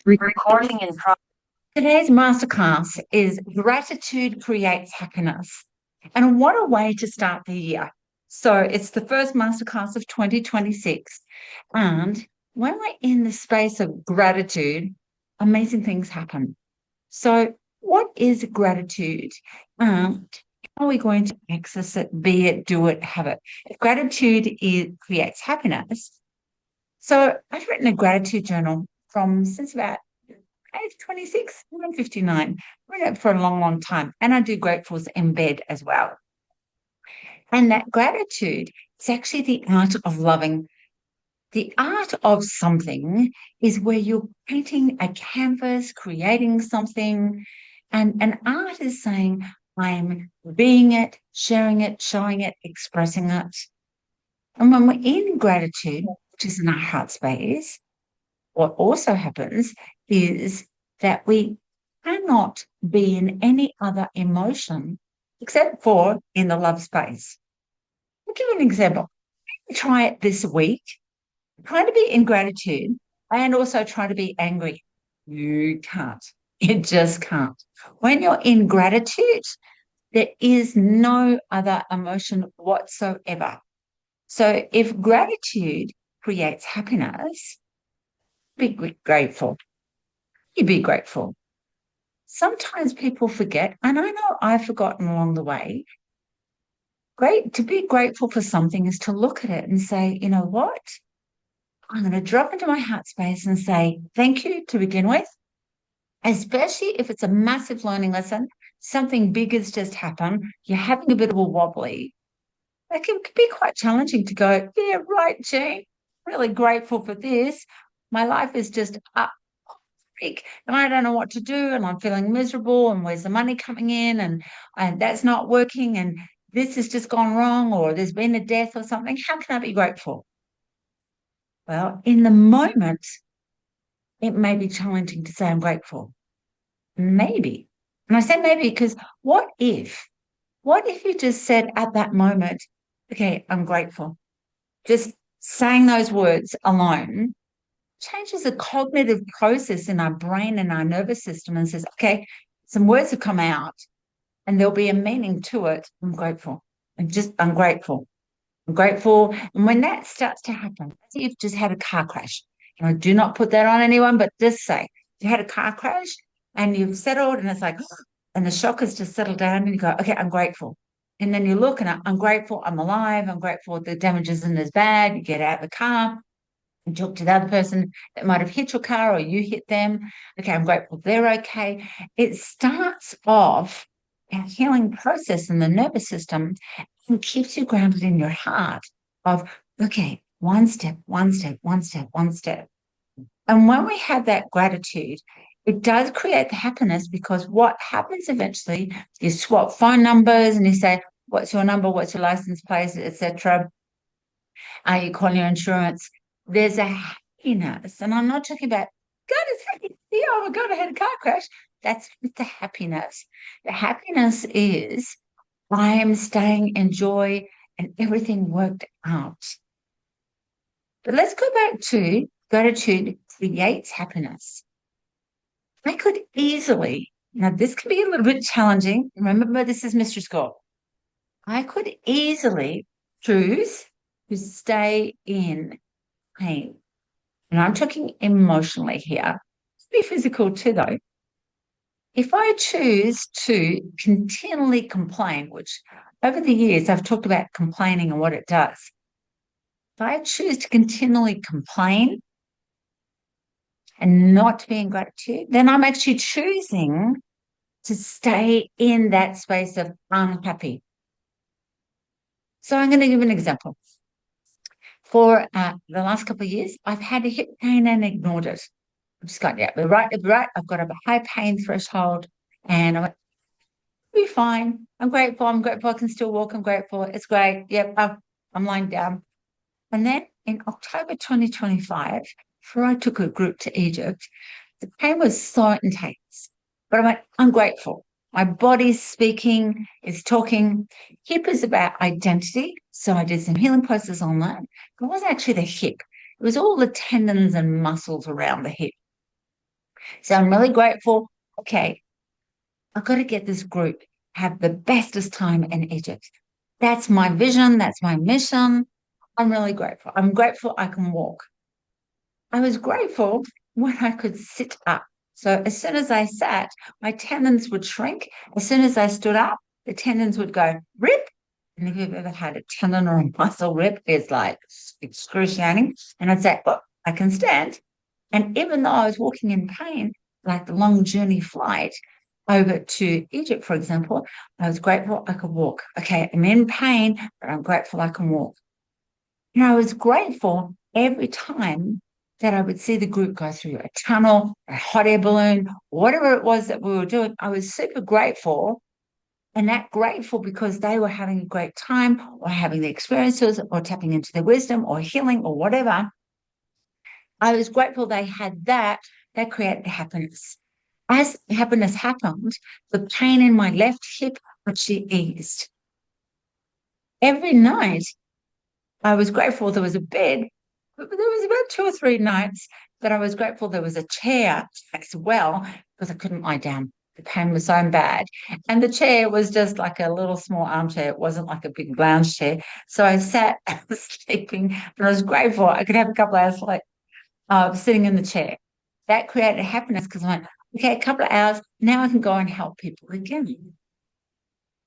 Recording in progress. Today's masterclass is Gratitude Creates Happiness. And what a way to start the year. So it's the first masterclass of 2026. And when we're in the space of gratitude, amazing things happen. So, what is gratitude? How are we going to access it, be it, do it, have it? If creates happiness. So, I've written a gratitude journal from since about age 26, I'm 59. I've been it for a long, long time. And I do gratefuls in bed as well. And that gratitude is actually the art of loving. The art of something is where you're painting a canvas, creating something. And an art is saying, I'm being it, sharing it, showing it, expressing it. And when we're in gratitude, which is in our heart space, what also happens is that we cannot be in any other emotion except for in the love space. I'll give you an example. Try it this week. Try to be in gratitude and also try to be angry. You can't. You just can't. When you're in gratitude, there is no other emotion whatsoever. So if gratitude creates happiness, be grateful. You be grateful. Sometimes people forget, and I know I've forgotten along the way. To be grateful for something is to look at it and say, you know what? I'm going to drop into my heart space and say thank you to begin with, especially if it's a massive learning lesson, something big has just happened, you're having a bit of a wobbly. That can be quite challenging to go, yeah, right, Jean, really grateful for this. My life is just up and I don't know what to do and I'm feeling miserable and where's the money coming in and that's not working and this has just gone wrong or there's been a death or something. How can I be grateful? Well, in the moment, it may be challenging to say I'm grateful. Maybe. And I say maybe because what if you just said at that moment, okay, I'm grateful. Just saying those words alone changes the cognitive process in our brain and our nervous system and says, okay, some words have come out and there'll be a meaning to it. I'm grateful. I'm grateful. I'm grateful. And when that starts to happen, you've just had a car crash. Do not put that on anyone, but just say you had a car crash and you've settled and it's like, and the shock has just settled down and you go, okay, I'm grateful. And then you look and I'm grateful, I'm alive, I'm grateful the damage isn't as bad. You get out of the car and talk to the other person that might have hit your car or you hit them. Okay, I'm grateful they're okay. It starts off a healing process in the nervous system and keeps you grounded in your heart of, okay, one step, one step, one step, one step. And when we have that gratitude, it does create the happiness because what happens eventually, you swap phone numbers and you say, what's your number, what's your license plate, etc. You call your insurance. There's a happiness. And I'm not talking about, God, it's happy. Yeah, oh my God, I had a car crash. That's the happiness. The happiness is I am staying in joy and everything worked out. But let's go back to gratitude creates happiness. I could easily, now this can be a little bit challenging. Remember, this is Mystery School. I could easily choose to stay in pain. And I'm talking emotionally here. It's be physical too, though. If I choose to continually complain, which over the years I've talked about complaining and what it does. If I choose to continually complain and not to be in gratitude, then I'm actually choosing to stay in that space of unhappy. So I'm going to give an example. For the last couple of years, I've had a hip pain and ignored it. I've just got, yeah, right. I've got a high pain threshold and I went, be fine. I'm grateful. I can still walk. I'm grateful. It's great. Yep. I'm lying down. And then in October 2025, before I took a group to Egypt, the pain was so intense. But I went, I'm grateful. My body's speaking, it's talking. Hip is about identity. So I did some healing processes on that. It wasn't actually the hip. It was all the tendons and muscles around the hip. So I'm really grateful. Okay, I've got to get this group have the bestest time in Egypt. That's my vision. That's my mission. I'm really grateful. I'm grateful I can walk. I was grateful when I could sit up. So as soon as I sat, my tendons would shrink. As soon as I stood up, the tendons would go rip. And if you've ever had a tendon or a muscle rip, it's like excruciating. And I'd say, oh, I can stand. And even though I was walking in pain, like the long journey flight over to Egypt, for example, I was grateful I could walk. Okay, I'm in pain, but I'm grateful I can walk. And I was grateful every time that I would see the group go through a tunnel, a hot air balloon, whatever it was that we were doing. I was super grateful, and that grateful because they were having a great time or having the experiences or tapping into their wisdom or healing or whatever. I was grateful they had that. That created happiness. As happiness happened, the pain in my left hip actually eased. Every night, I was grateful there was a bed, but there was about 2 or 3 nights that I was grateful there was a chair as well because I couldn't lie down. The pain was so bad. And the chair was just like a little small armchair. It wasn't like a big lounge chair. So I sat and was sleeping, and I was grateful I could have a couple of hours like sitting in the chair. That created happiness because I went, okay, a couple of hours, now I can go and help people again.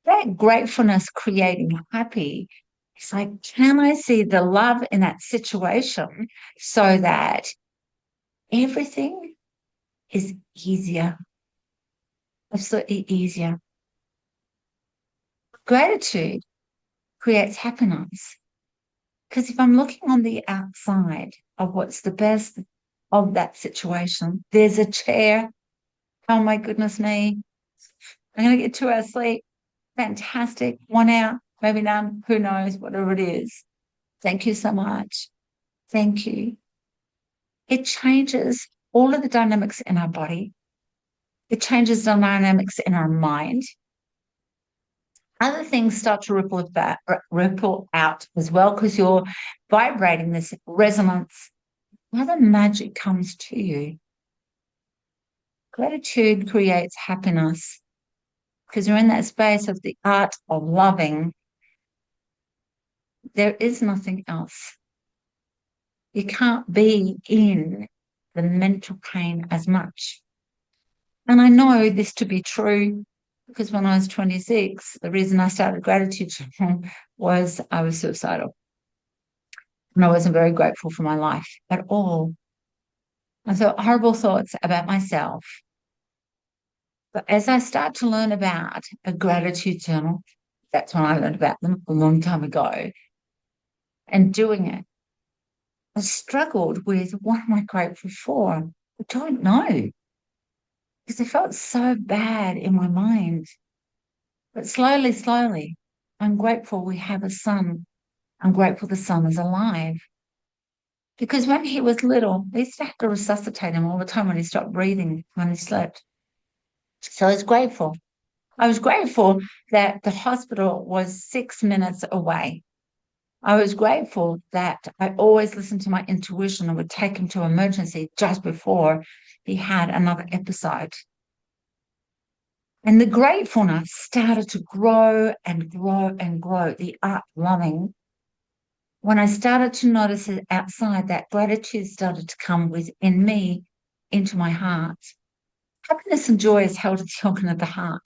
That gratefulness creating happy, it's like, can I see the love in that situation so that everything is easier, absolutely easier? Gratitude creates happiness because if I'm looking on the outside of what's the best of that situation, there's a chair. Oh my goodness me. I'm going to get 2 hours sleep. Fantastic. 1 hour, maybe none. Who knows? Whatever it is. Thank you so much. Thank you. It changes all of the dynamics in our body. It changes the dynamics in our mind. Other things start to ripple out as well because you're vibrating this resonance. Other magic comes to you. Gratitude creates happiness because you're in that space of the art of loving. There is nothing else. You can't be in the mental pain as much. And I know this to be true because when I was 26, the reason I started gratitude was I was suicidal. And I wasn't very grateful for my life at all. I thought horrible thoughts about myself. But as I start to learn about a gratitude journal, that's when I learned about them a long time ago, and doing it, I struggled with what am I grateful for? I don't know because I felt so bad in my mind. But slowly, slowly, I'm grateful we have a son. I'm grateful the son is alive. Because when he was little, they used to have to resuscitate him all the time when he stopped breathing, when he slept. So I was grateful. I was grateful that the hospital was 6 minutes away. I was grateful that I always listened to my intuition and would take him to emergency just before he had another episode. And the gratefulness started to grow and grow and grow, the art loving. When I started to notice it outside, that gratitude started to come within me into my heart. Happiness and joy is held at the organ of the heart.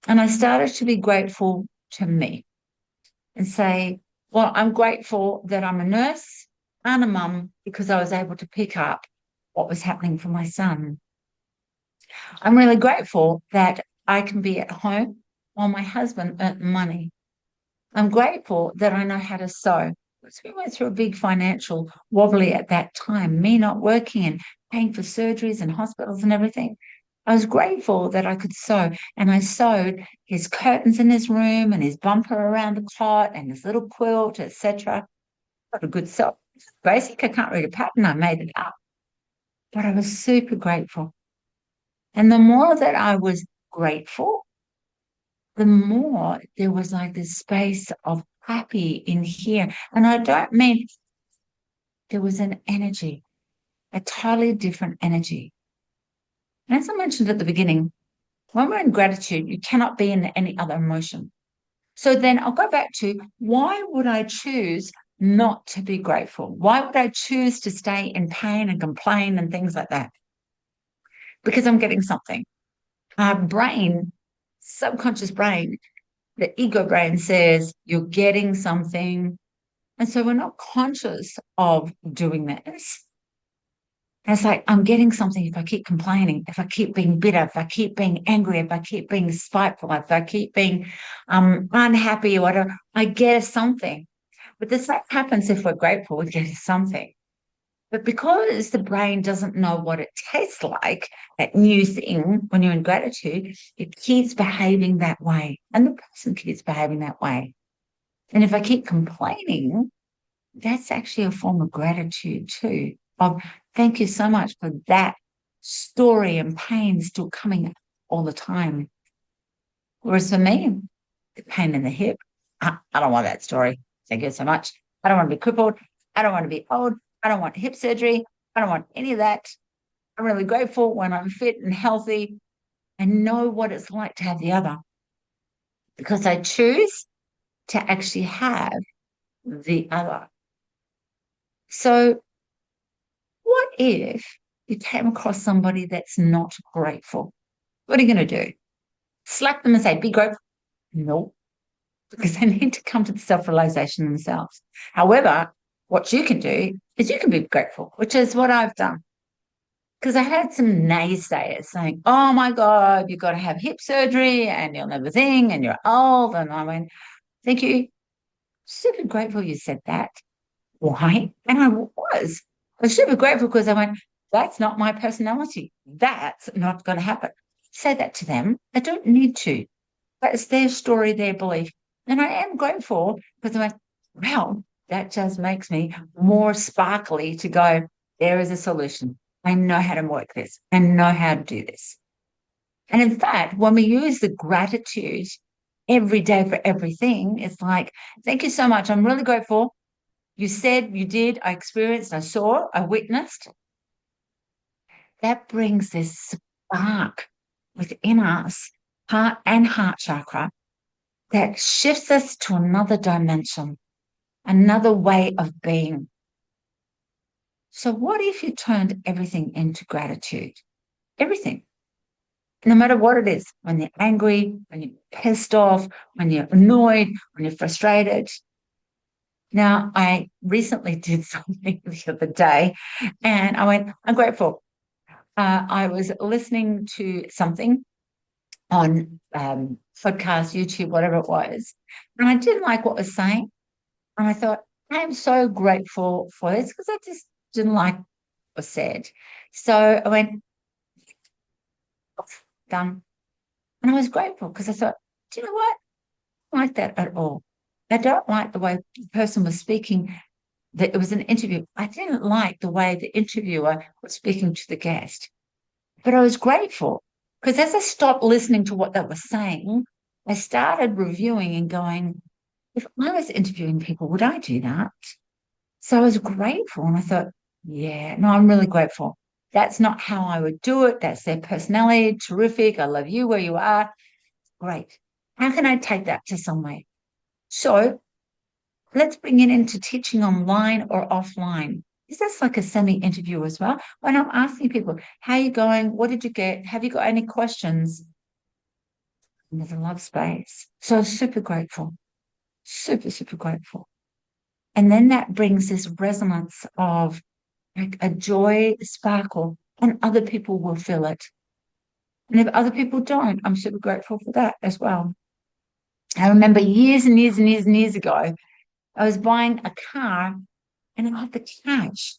And I started to be grateful to me and say, well, I'm grateful that I'm a nurse and a mum because I was able to pick up what was happening for my son. I'm really grateful that I can be at home while my husband earned money. I'm grateful that I know how to sew. Because we went through a big financial wobbly at that time, me not working and paying for surgeries and hospitals and everything. I was grateful that I could sew, and I sewed his curtains in his room and his bumper around the cot and his little quilt, etc. Got a good sew. Basic, I can't read a pattern, I made it up. But I was super grateful. And the more that I was grateful, the more there was like this space of happy in here. And I don't mean there was an energy, a totally different energy. And as I mentioned at the beginning, when we're in gratitude, you cannot be in any other emotion. So then I'll go back to, why would I choose not to be grateful? Why would I choose to stay in pain and complain and things like that? Because I'm getting something. Our brain, subconscious brain, the ego brain says you're getting something. And so we're not conscious of doing this. And it's like, I'm getting something if I keep complaining, if I keep being bitter, if I keep being angry, if I keep being spiteful, if I keep being unhappy or whatever, I get something. But this happens if we're grateful, we get something. But because the brain doesn't know what it tastes like, that new thing, when you're in gratitude, it keeps behaving that way. And the person keeps behaving that way. And if I keep complaining, that's actually a form of gratitude too. Of thank you so much for that story and pain still coming up all the time. Whereas for me, the pain in the hip, I don't want that story. Thank you so much. I don't want to be crippled. I don't want to be old. I don't want hip surgery. I don't want any of that. I'm really grateful when I'm fit and healthy and know what it's like to have the other because I choose to actually have the other. So, what if you came across somebody that's not grateful? What are you going to do? Slap them and say, be grateful? No, because they need to come to the self realization themselves. However, what you can do is you can be grateful, which is what I've done. Because I had some naysayers saying, oh my God, you've got to have hip surgery and you'll never think and you're old. And I went, thank you. Super grateful you said that. Why? And I was. I was super grateful because I went, that's not my personality. That's not going to happen. Say that to them. They don't need to. That's their story, their belief. And I am grateful because I went, wow, that just makes me more sparkly to go, there is a solution. I know how to work this. I know how to do this. And in fact, when we use the gratitude every day for everything, it's like, thank you so much. I'm really grateful. You said, you did, I experienced, I saw, I witnessed. That brings this spark within us, heart chakra, that shifts us to another dimension, another way of being. So, what if you turned everything into gratitude? Everything, no matter what it is, when you're angry, when you're pissed off, when you're annoyed, when you're frustrated. Now, I recently did something the other day and I went, I'm grateful. I was listening to something on podcast, YouTube, whatever it was, and I didn't like what it was saying. And I thought, I'm so grateful for this because I just didn't like what was said. So I went, done. And I was grateful because I thought, do you know what? I don't like that at all. I don't like the way the person was speaking. That it was an interview. I didn't like the way the interviewer was speaking to the guest. But I was grateful because as I stopped listening to what they were saying, I started reviewing and going, if I was interviewing people, would I do that? So I was grateful and I thought, yeah, no, I'm really grateful. That's not how I would do it. That's their personality. Terrific. I love you where you are. Great. How can I take that to somewhere? So let's bring it into teaching online or offline. Is this like a semi-interview as well? When I'm asking people, how are you going? What did you get? Have you got any questions? And there's a love space. So super grateful. Super, super grateful. And then that brings this resonance of like a joy sparkle, and other people will feel it. And if other people don't, I'm super grateful for that as well. I remember years and years and years and years ago, I was buying a car and I had the cash.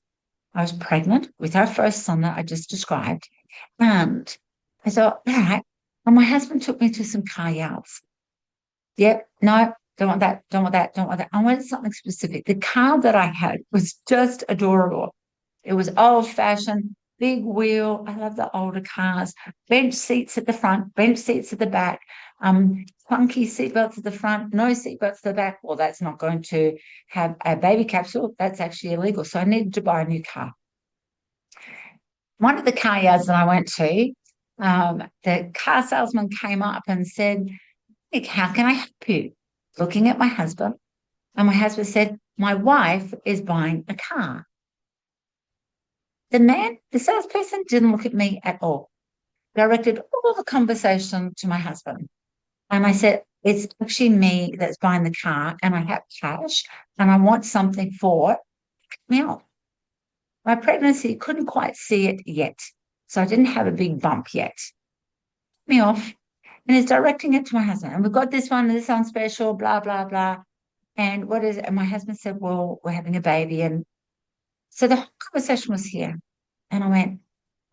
I was pregnant with our first son that I just described. And I thought, all right. And my husband took me to some car yards. Yep, no, don't want that, don't want that, don't want that. I wanted something specific. The car that I had was just adorable. It was old fashioned, big wheel. I love the older cars. Bench seats at the front, bench seats at the back, funky seatbelts at the front, no seatbelts at the back. Well, that's not going to have a baby capsule. That's actually illegal. So I needed to buy a new car. One of the car yards that I went to, The car salesman came up and said, "Nick, how can I help you?" Looking at my husband, and my husband said, "My wife is buying a car." The salesperson didn't look at me at all, directed all the conversation to my husband. And I said, "It's actually me that's buying the car, and I have cash, and I want something for me." My pregnancy couldn't quite see it yet, so I didn't have a big bump yet. Me off, and he's directing it to my husband. And we've got this one's special, blah, blah, blah. And what is it? And my husband said, "Well, we're having a baby." And so the whole conversation was here. And I went,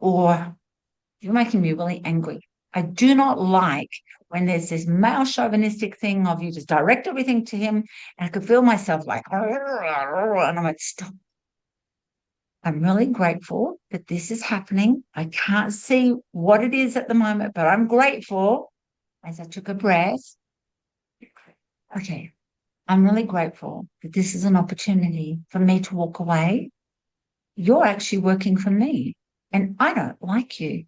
"Oh, you're making me really angry. I do not like when there's this male chauvinistic thing of you just direct everything to him." And I could feel myself like, and I went, "Stop. I'm really grateful that this is happening. I can't see what it is at the moment, but I'm grateful." As I took a breath, okay, I'm really grateful that this is an opportunity for me to walk away. You're actually working for me, and I don't like you.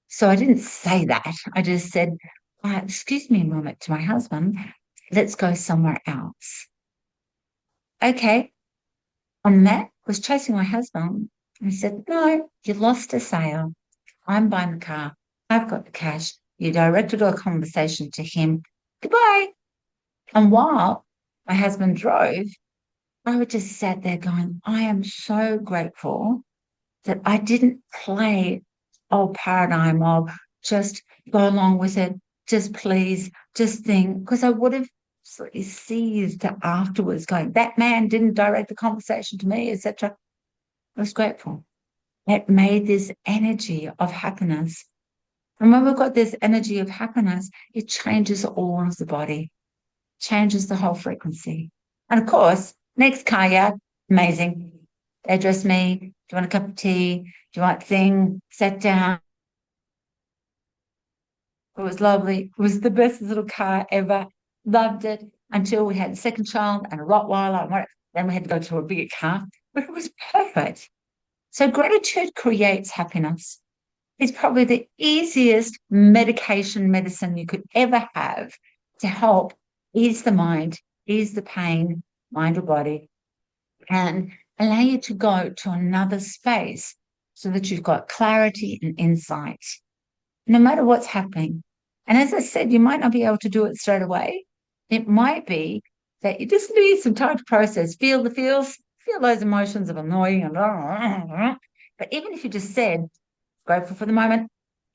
So I didn't say that. I just said, "Excuse me a moment," to my husband. "Let's go somewhere else." Okay. And that was chasing my husband. And he said, "No, you lost a sale. I'm buying the car. I've got the cash. You directed our conversation to him. Goodbye." And while my husband drove, I just sat there going, I am so grateful that I didn't play old paradigm of just go along with it, just please, just think, because I would have sort of seized afterwards going, that man didn't direct the conversation to me, etc. I was grateful. It made this energy of happiness. And when we've got this energy of happiness, it changes all of the body, changes the whole frequency. And of course, next car, amazing. They addressed me. "Do you want a cup of tea? Do you want a thing?" Sat down. It was lovely. It was the best little car ever. Loved it until we had a second child and a Rottweiler. Then we had to go to a bigger car, but it was perfect. So gratitude creates happiness. It's probably the easiest medicine you could ever have to help ease the mind, ease the pain, mind or body, and allow you to go to another space so that you've got clarity and insight, no matter what's happening. And as I said, you might not be able to do it straight away. It might be that you just need some time to process, feel the feels, feel those emotions of annoying and but even if you just said, "Grateful for the moment,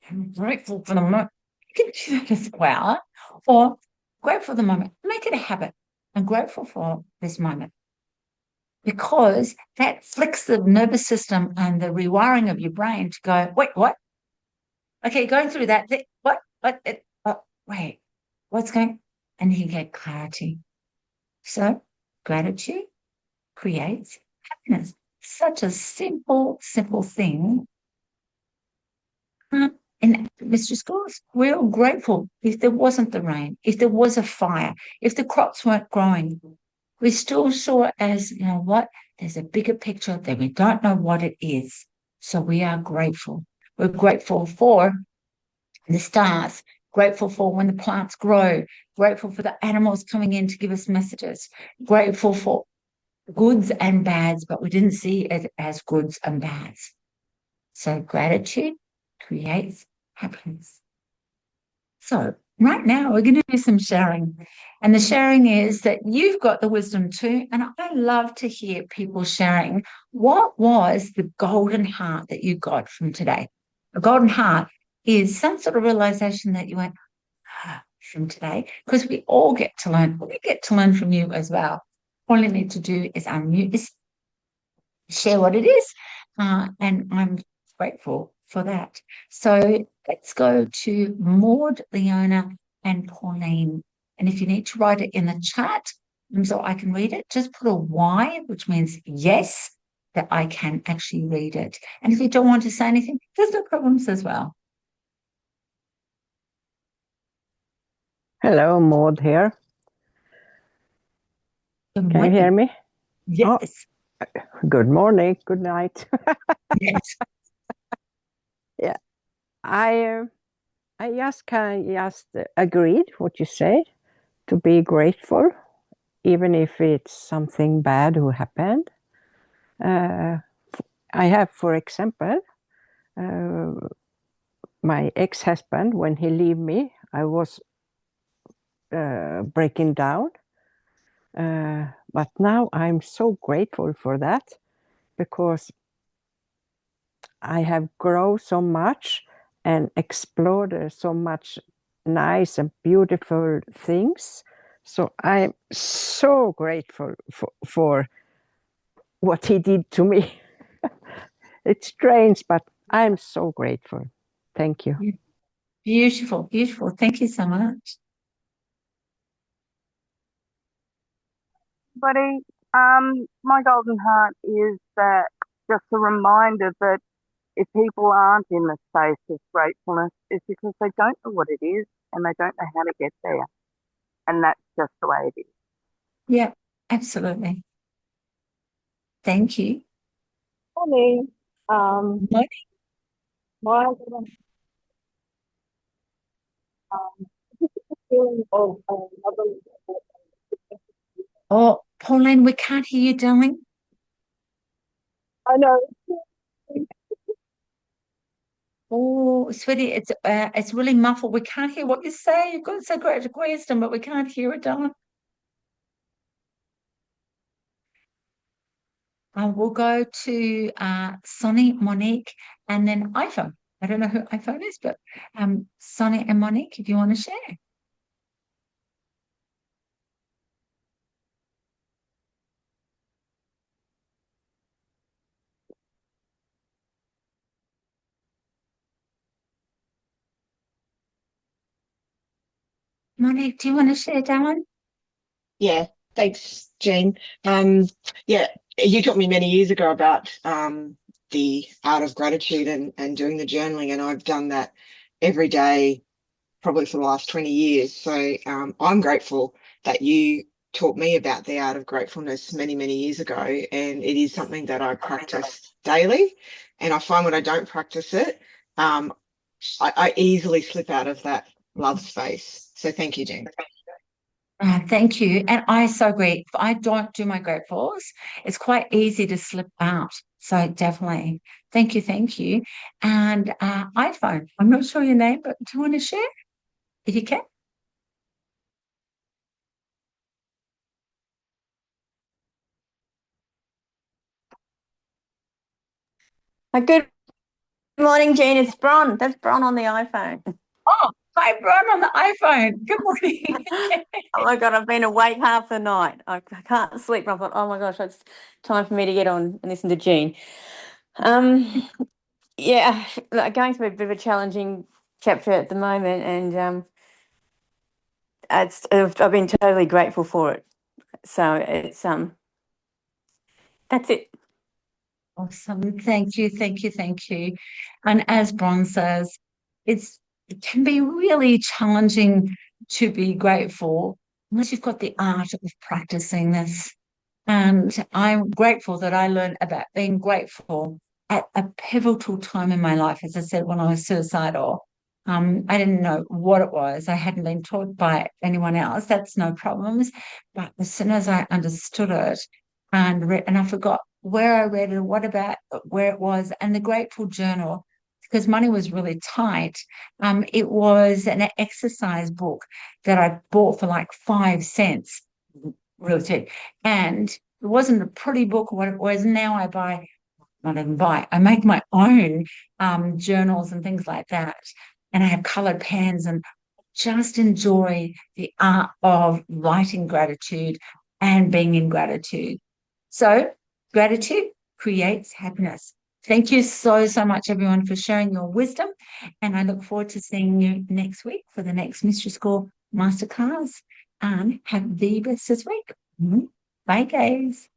I'm grateful for the moment," you can do that as well. Or grateful for the moment, make it a habit. I'm grateful for this moment, because that flicks the nervous system and the rewiring of your brain to go, "Wait, what? Okay, going through that, wait, what's going?" And you get clarity. So gratitude creates happiness. Such a simple, simple thing. And Mr. Scores, we're all grateful. If there wasn't the rain, if there was a fire, if the crops weren't growing, we still saw it as, you know what, there's a bigger picture that we don't know what it is. So we are grateful. We're grateful for the stars, grateful for when the plants grow, grateful for the animals coming in to give us messages, grateful for goods and bads, but we didn't see it as goods and bads. So gratitude creates happiness. So right now we're going to do some sharing. And the sharing is that you've got the wisdom too. And I love to hear people sharing what was the golden heart that you got from today. A golden heart is some sort of realization that you went from today, because we all get to learn. We get to learn from you as well. All you need to do is unmute, is share what it is. And I'm grateful for that. So let's go to Maud, Leona, and Pauline. And if you need to write it in the chat so I can read it, just put a Y, which means yes, that I can actually read it. And if you don't want to say anything, there's no problems as well. Hello, Maud here. Can you hear me? Yes. Oh, good morning, good night. Yes. Yeah. I just agreed what you say, to be grateful, even if it's something bad who happened. I have, for example, my ex-husband, when he leave me, I was breaking down. But now I'm so grateful for that, because I have grown so much and explored so much nice and beautiful things. So I'm so grateful for what he did to me. It's strange, but I'm so grateful. Thank you. Beautiful, beautiful. Thank you so much. Buddy, my golden heart is that just a reminder that if people aren't in the space of gratefulness, it's because they don't know what it is and they don't know how to get there. And that's just the way it is. Yeah, absolutely. Thank you. Morning. Morning. My feeling of Oh, Pauline, we can't hear you, darling. I know. Oh, sweetie, it's really muffled. We can't hear what you say. You've got so great wisdom, but we can't hear it, darling. We'll go to Sonny, Monique, and then iPhone. I don't know who iPhone is, but Sonny and Monique, if you want to share. Monique, do you want to share, darling? Yeah, thanks, Jean. Yeah, you taught me many years ago about the art of gratitude and doing the journaling, and I've done that every day, probably for the last 20 years. So I'm grateful that you taught me about the art of gratefulness many, many years ago, and it is something that I practice daily. And I find when I don't practice it, I easily slip out of that love space. So thank you, Jean. Thank you. And I so agree. If I don't do my gratefuls, it's quite easy to slip out. So definitely. Thank you. Thank you. And iPhone, I'm not sure your name, but do you want to share if you can? Good morning, Jean. It's Bron. That's Bron on the iPhone. Oh, hi, Bron on the iPhone. Good morning. Oh my God, I've been awake half the night. I can't sleep. I thought, oh my gosh, it's time for me to get on and listen to Jean. Yeah, going through a bit of a challenging chapter at the moment, and I've been totally grateful for it. So it's that's it. Awesome. Thank you. Thank you. Thank you. And as Bron says, it can be really challenging to be grateful unless you've got the art of practicing this. And I'm grateful that I learned about being grateful at a pivotal time in my life. As I said, when I was suicidal, I didn't know what it was. I hadn't been taught by anyone else. That's no problems. But as soon as I understood it and I forgot where I read it, what about where it was, and the Grateful Journal, because money was really tight. It was an exercise book that I bought for like 5 cents, really cheap. And it wasn't a pretty book or what it was. Now I make my own journals and things like that. And I have colored pens and just enjoy the art of writing gratitude and being in gratitude. So gratitude creates happiness. Thank you so, so much, everyone, for sharing your wisdom. And I look forward to seeing you next week for the next Mystery School Masterclass. And have the best this week. Bye, guys.